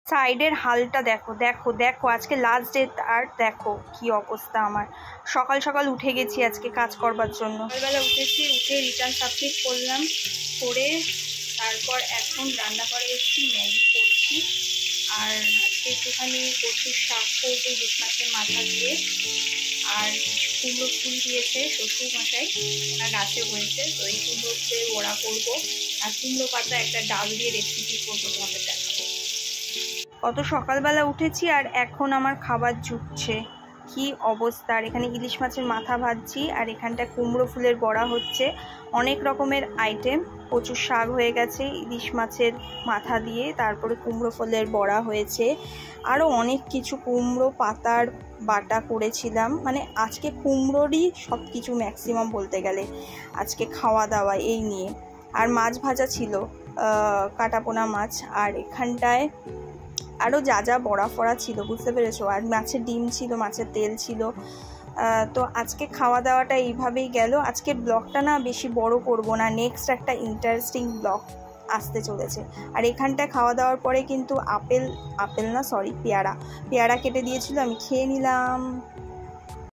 সাইডের হালটা দেখো দেখো দেখো, আজকে লাস্ট ডে। আর দেখো কি অবস্থা আমার। সকাল সকাল উঠে গেছি আজকে কাজ করবার জন্য। সকালবেলা উঠেছি, উঠে রিটার্ন সাবমিট করলাম, করে তারপর এখন রান্নাঘরে এসেছি, ম্যাগি করছি। আর আজকে একটুখানি কচুর শাক করবো ইলিশ মাছের মাথা দিয়ে। আর কুমড়ো ফুল দিয়েছে শ্বশুর মশাই, ওনার গাছে হয়েছে, তো এই কুমড়ো ফুলের বড়া করবো। আর কুমড়ো পাতা একটা ডাল দিয়ে রেসিপি করবো, তোমাদের দেখাবো। কত সকালবেলা উঠেছি আর এখন আমার খাবার জুটছে, কি অবস্থা। আর এখানে ইলিশ মাছের মাথা ভাজছি, আর এখানটা কুমড়ো ফুলের বড়া হচ্ছে। অনেক রকমের আইটেম, প্রচুর শাক হয়ে গেছে ইলিশ মাছের মাথা দিয়ে, তারপরে কুমড়ো ফুলের বড়া হয়েছে, আরও অনেক কিছু। কুমড়ো পাতার বাটা করেছিলাম, মানে আজকে কুমড়োরই সব কিছু ম্যাক্সিমাম বলতে গেলে আজকে খাওয়া দাওয়া এই নিয়ে। আর মাছ ভাজা ছিল, কাটাপোনা মাছ। আর এখানটায় আরও যা যা বড়া ফড়া ছিল, বুঝতে পেরেছো। আর মাছের ডিম ছিল, মাছের তেল ছিল। তো আজকে খাওয়া দাওয়াটা এইভাবেই গেল। আজকে ব্লগটা না বেশি বড় করব না, নেক্সট একটা ইন্টারেস্টিং ব্লগ আসতে চলেছে। আর এখানটা খাওয়া দাওয়ার পরে কিন্তু পেয়ারা কেটে দিয়েছিল, আমি খেয়ে নিলাম।